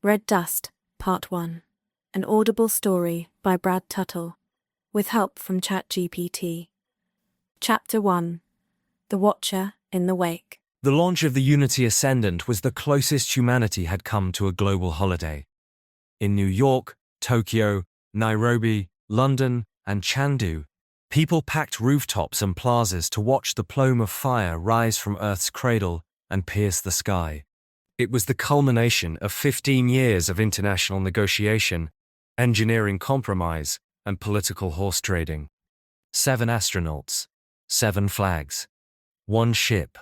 Red Dust, Part 1. An audible story by Brad Tuttle, with help from ChatGPT. Chapter 1. The Watcher in the Wake. The launch of the Unity Ascendant was the closest humanity had come to a global holiday. In New York, Tokyo, Nairobi, London, and Chengdu, people packed rooftops and plazas to watch the plume of fire rise from Earth's cradle and pierce the sky. It was the culmination of 15 years of international negotiation, engineering compromise, and political horse trading. 7 astronauts, 7 flags, 1 ship.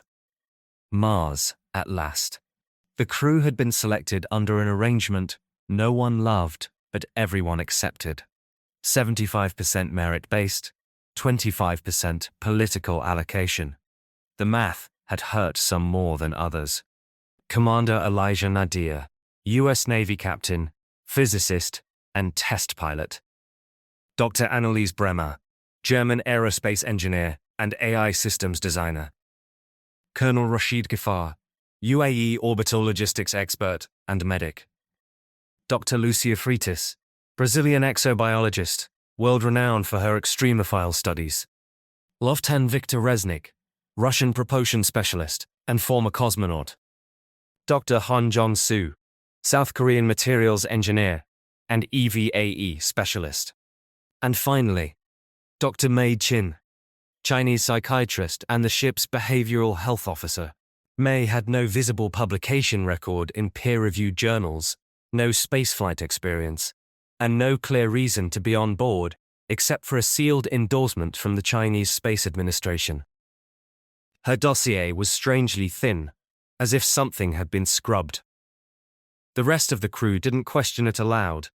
Mars, at last. The crew had been selected under an arrangement no one loved, but everyone accepted. 75% merit-based, 25% political allocation. The math had hurt some more than others. Commander Elijah Nadir, U.S. Navy captain, physicist, and test pilot. Dr. Anneliese Bremer, German aerospace engineer and AI systems designer. Colonel Rashid Ghaffar, UAE orbital logistics expert and medic. Dr. Lucia Freitas, Brazilian exobiologist, world-renowned for her extremophile studies. Lieutenant Viktor Resnik, Russian propulsion specialist and former cosmonaut. Dr. Han Jong-soo, South Korean materials engineer and EVAE specialist. And finally, Dr. Mei Qin, Chinese psychiatrist and the ship's behavioral health officer. Mei had no visible publication record in peer-reviewed journals, no spaceflight experience, and no clear reason to be on board except for a sealed endorsement from the Chinese Space Administration. Her dossier was strangely thin, as if something had been scrubbed. The rest of the crew didn't question it aloud,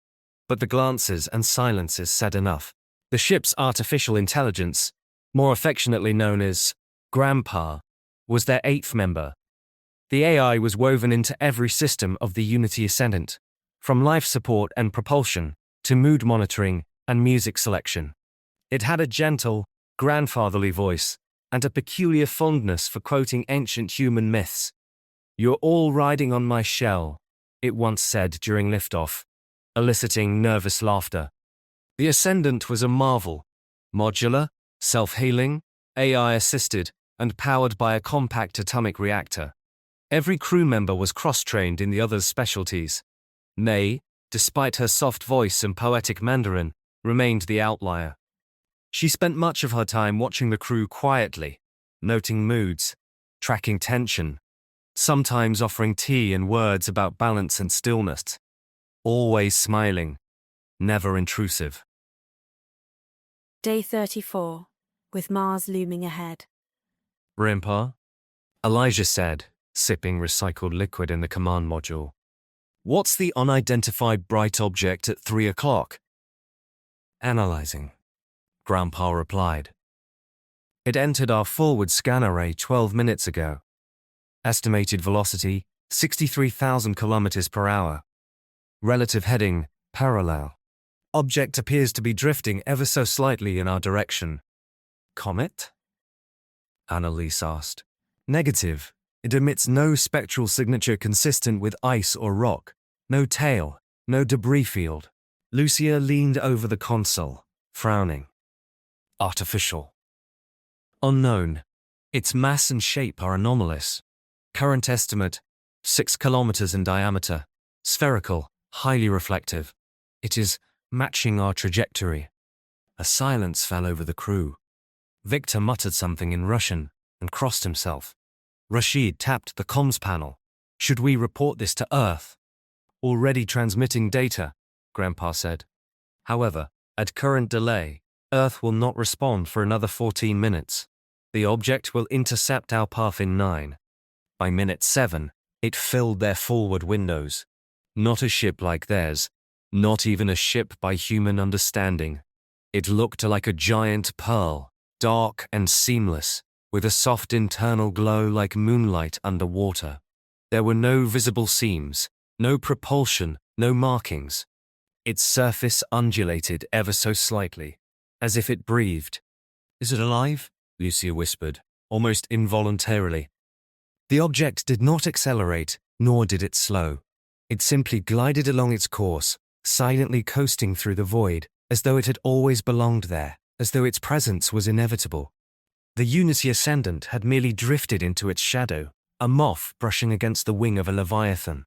but the glances and silences said enough. The ship's artificial intelligence, more affectionately known as Grandpa, was their 8th member. The AI was woven into every system of the Unity Ascendant, from life support and propulsion to mood monitoring and music selection. It had a gentle, grandfatherly voice and a peculiar fondness for quoting ancient human myths. "You're all riding on my shell," it once said during liftoff, eliciting nervous laughter. The Ascendant was a marvel, modular, self-healing, AI-assisted, and powered by a compact atomic reactor. Every crew member was cross-trained in the other's specialties. Mei, despite her soft voice and poetic Mandarin, remained the outlier. She spent much of her time watching the crew quietly, noting moods, tracking tension, sometimes offering tea and words about balance and stillness. Always smiling, never intrusive. Day 34, with Mars looming ahead. Grandpa? Elijah said, sipping recycled liquid in the command module. What's the unidentified bright object at 3 o'clock? Analyzing, Grandpa replied. It entered our forward scan array 12 minutes ago. Estimated velocity, 63,000 kilometers per hour. Relative heading, parallel. Object appears to be drifting ever so slightly in our direction. Comet? Anneliese asked. Negative. It emits no spectral signature consistent with ice or rock. No tail, no debris field. Lucia leaned over the console, frowning. Artificial. Unknown. Its mass and shape are anomalous. Current estimate, 6 kilometers in diameter. Spherical, highly reflective. It is matching our trajectory. A silence fell over the crew. Victor muttered something in Russian and crossed himself. Rashid tapped the comms panel. Should we report this to Earth? Already transmitting data, Grandpa said. However, at current delay, Earth will not respond for another 14 minutes. The object will intercept our path in 9. By minute 7, it filled their forward windows. Not a ship like theirs, not even a ship by human understanding. It looked like a giant pearl, dark and seamless, with a soft internal glow like moonlight underwater. There were no visible seams, no propulsion, no markings. Its surface undulated ever so slightly, as if it breathed. Is it alive? Lucia whispered, almost involuntarily. The object did not accelerate, nor did it slow. It simply glided along its course, silently coasting through the void, as though it had always belonged there, as though its presence was inevitable. The Unity Ascendant had merely drifted into its shadow, a moth brushing against the wing of a leviathan.